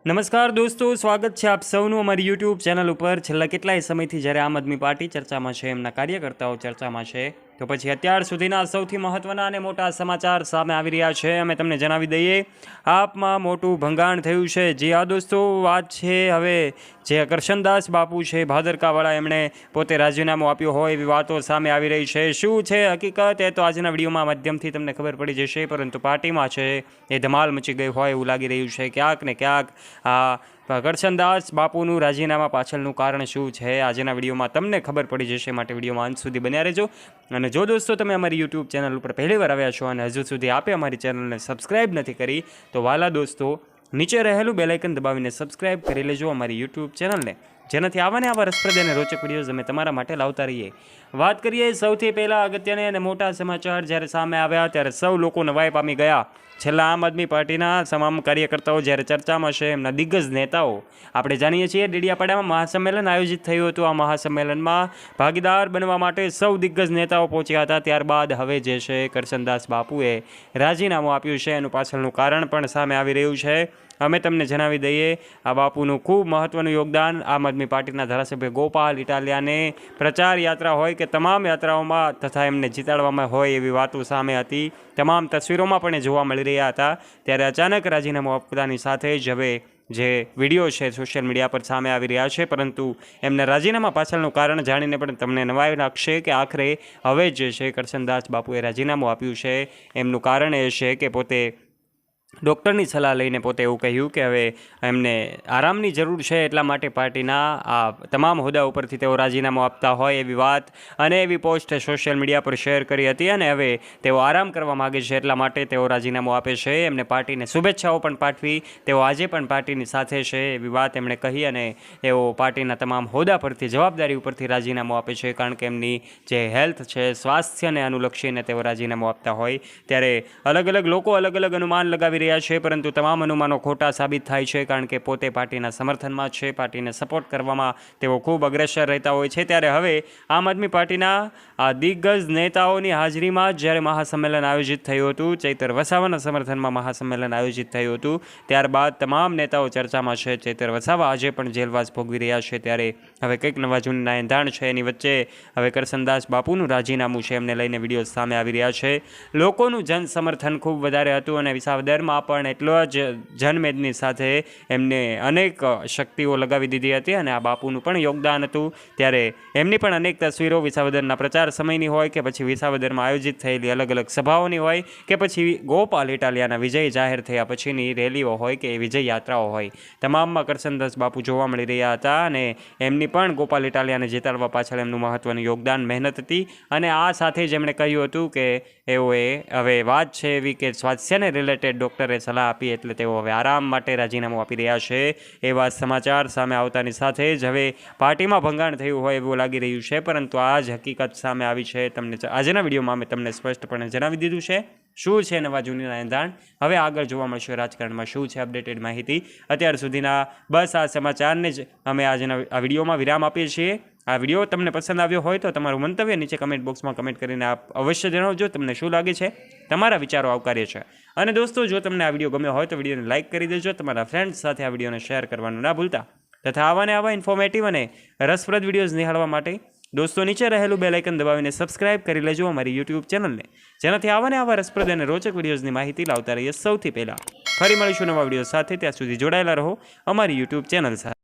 નમસ્કાર દોસ્તો, સ્વાગત છે આપ સૌનું અમારી યુટ્યુબ ચેનલ ઉપર। છેલ્લા કેટલાય સમયથી જ્યારે આમ આદમી પાર્ટી ચર્ચામાં છે, એમના કાર્યકર્તાઓ ચર્ચામાં છે, તો પછી અત્યાર સુધીના સૌથી મહત્ત્વના અને મોટા સમાચાર સામે આવી રહ્યા છે। અમે તમને જણાવી દઈએ, આપમાં મોટું ભંગાણ થયું છે। જી હા દોસ્તો, વાત છે હવે જે કરશનદાસ બાપુ છે ભાદરકાવાળા, એમણે પોતે રાજીનામું આપ્યું હોય એવી વાતો સામે આવી રહી છે। શું છે હકીકત એ તો આજના વિડીયોમાં માધ્યમથી તમને ખબર પડી જશે, પરંતુ પાર્ટીમાં છે એ ધમાલ મચી ગઈ હોય એવું લાગી રહ્યું છે। ક્યાંક ને ક્યાંક આ કરશનદાસ બાપુનું રાજીનામા પાછળનું કારણ શું છે આજના વિડીયોમાં તમને ખબર પડી જશે, માટે વિડીયોમાં અંત સુધી બન્યા રહેજો। અને જો દોસ્તો તમે અમારી યુટ્યુબ ચેનલ ઉપર પહેલીવાર આવ્યા છો અને હજુ સુધી આપે અમારી ચેનલને સબસ્ક્રાઈબ નથી કરી, તો વાલા દોસ્તો નીચે રહેલું બેલ આઇકન દબાવીને સબસ્ક્રાઈબ કરી લેજો અમારી યુટ્યુબ ચેનલને, જેનાથી આવા રસપ્રદ અને રોચક વિડીયોઝ અમે તમારા માટે લાવતા રહીએ। વાત કરીએ સૌથી પહેલાં અગત્યની અને મોટા સમાચાર જ્યારે સામે આવ્યા ત્યારે સૌ લોકો નવાઈ પામી ગયા। છેલ્લા આમ આદમી પાર્ટીના તમામ કાર્યકર્તાઓ જ્યારે ચર્ચામાં છે, એમના દિગ્ગજ નેતાઓ, આપણે જાણીએ છીએ ડેડિયાપાડામાં મહાસંમેલન આયોજિત થયું હતું। આ મહાસંમેલનમાં ભાગીદાર બનવા માટે સૌ દિગ્ગજ નેતાઓ પહોંચ્યા હતા। ત્યારબાદ હવે જે છે કરશનદાસ બાપુએ રાજીનામું આપ્યું છે, એનું પાછળનું કારણ પણ સામે આવી રહ્યું છે। અમે તમને જણાવી દઈએ, આ બાપુનું ખૂબ મહત્ત્વનું યોગદાન આમ આદમી પાર્ટીના ધારાસભ્ય ગોપાલ ઇટાલિયાને પ્રચાર યાત્રા હોય કે તમામ યાત્રાઓમાં તથા એમને જીતાડવામાં હોય એવી વાતો સામે હતી। તમામ તસવીરોમાં પણ એ જોવા મળી રહ્યા હતા। ત્યારે અચાનક રાજીનામું આપતાની સાથે જ હવે જે વિડીયો છે સોશિયલ મીડિયા પર સામે આવી રહ્યા છે, પરંતુ એમના રાજીનામા પાછળનું કારણ જાણીને પણ તમને નવાઈ લાગશે કે આખરે હવે જે છે કરશનદાસ બાપુએ રાજીનામું આપ્યું છે, એમનું કારણ એ છે કે પોતે ડૉક્ટરની સલાહ લઈને પોતે એવું કહ્યું કે હવે એમને આરામની જરૂર છે, એટલા માટે પાર્ટીના આ તમામ હોદ્દા ઉપરથી તેઓ રાજીનામું આપતા હોય એવી વાત અને એવી પોસ્ટ સોશિયલ મીડિયા પર શેર કરી હતી। અને હવે તેઓ આરામ કરવા માગે છે, એટલા માટે તેઓ રાજીનામું આપે છે। એમને પાર્ટીને શુભેચ્છાઓ પણ પાઠવી, તેઓ આજે પણ પાર્ટીની સાથે છે એવી વાત એમણે કહી, અને તેઓ પાર્ટીના તમામ હોદ્દા પરથી, જવાબદારી ઉપરથી રાજીનામું આપે છે, કારણ કે એમની જે હેલ્થ છે, સ્વાસ્થ્યને અનુલક્ષીને તેઓ રાજીનામું આપતા હોય। ત્યારે અલગ અલગ લોકો અલગ અલગ અનુમાન લગાવી રહ્યા છે, પરંતુ તમામ અનુમાનો ખોટા સાબિત થાય છે, કારણ કે પોતે પાર્ટીના સમર્થનમાં છે, પાર્ટીને સપોર્ટ કરવામાં તેઓ ખૂબ અગ્રેસર રહેતા હોય છે। ત્યારે હવે આમ આદમી પાર્ટીના આ દિગ્ગજ નેતાઓની હાજરીમાં જ્યારે મહાસંમેલન આયોજિત થયું હતું, ચૈતર વસાવાના સમર્થનમાં મહાસંમેલન આયોજિત થયું હતું, ત્યારબાદ તમામ નેતાઓ ચર્ચામાં છે। ચૈતર વસાવા આજે પણ જેલવાસ ભોગવી રહ્યા છે, ત્યારે હવે કંઈક નવા જૂનના એંધાણ છે, એની વચ્ચે હવે કરશનદાસ બાપુનું રાજીનામું છે, એમને લઈને વિડીયો સામે આવી રહ્યા છે। લોકોનું જન સમર્થન ખૂબ વધારે હતું અને વિસાવદરમાં પણ એટલો જ જનમેદની સાથે એમને અનેક શક્તિઓ લગાવી દીધી હતી અને આ બાપુનું પણ યોગદાન હતું। ત્યારે એમની પણ અનેક તસવીરો વિસાવદરના પ્રચાર સમયની હોય કે પછી વિસાવદરમાં આયોજિત થયેલી અલગ અલગ સભાઓની હોય કે પછી ગોપાલ ઇટાલિયાના વિજય જાહેર થયા પછીની રેલીઓ હોય કે વિજય યાત્રાઓ હોય, તમામમાં કરશનદાસ બાપુ જોવા મળી રહ્યા હતા અને એમની પણ ગોપાલ ઇટાલિયાને જીતાડવા પાછળ એમનું મહત્ત્વનું યોગદાન, મહેનત હતી। અને આ સાથે જ એમણે કહ્યું હતું કે એઓએ હવે વાત છે એવી કે સ્વાસ્થ્યને રિલેટેડ ડૉક્ટરે સલાહ આપી, એટલે તેઓ હવે આરામ માટે રાજીનામું આપી રહ્યા છે। એવા સમાચાર સામે આવતાની સાથે જ હવે પાર્ટીમાં ભંગાણ થયું હોય એવું લાગી રહ્યું છે, પરંતુ આ જ હકીકત સામે આવી છે। તમને આજના વિડીયોમાં અમે તમને સ્પષ્ટપણે જણાવી દીધું છે શું છે નવા જૂનીના એંધાણ। હવે આગળ જોવા મળશે રાજકારણમાં શું છે અપડેટેડ માહિતી। અત્યાર સુધીના બસ આ સમાચારને જ અમે આજના આ વિડીયોમાં વિરામ આપીએ છીએ। આ વિડીયો તમને પસંદ આવ્યો હોય તો તમારું મંતવ્ય નીચે કમેન્ટ બોક્સમાં કમેન્ટ કરીને આપ અવશ્ય જણાવજો તમને શું લાગે છે, તમારા વિચારો આવકાર્ય છે। અને દોસ્તો, જો તમને આ વિડીયો ગમ્યો હોય તો વિડીયોને લાઇક કરી દેજો, તમારા ફ્રેન્ડ્સ સાથે આ વિડીયોને શેર કરવાનું ના ભૂલતા, તથા આવા ઇન્ફોર્મેટિવ અને રસપ્રદ વિડીયોઝ નિહાળવા માટે દોસ્તો નીચે રહેલું બેલ આઇકન દબાવીને સબસ્ક્રાઇબ કરી લેજો અમારી યુટ્યુબ ચેનલને, જેનાથી આવા રસપ્રદ અને રોચક વિડીયોઝની માહિતી લાવતા રહીએ સૌથી પહેલાં। ફરી મળીશું નવા વિડીયો સાથે, ત્યાં સુધી જોડાયેલા રહો અમારી યુટ્યુબ ચેનલ સાથે।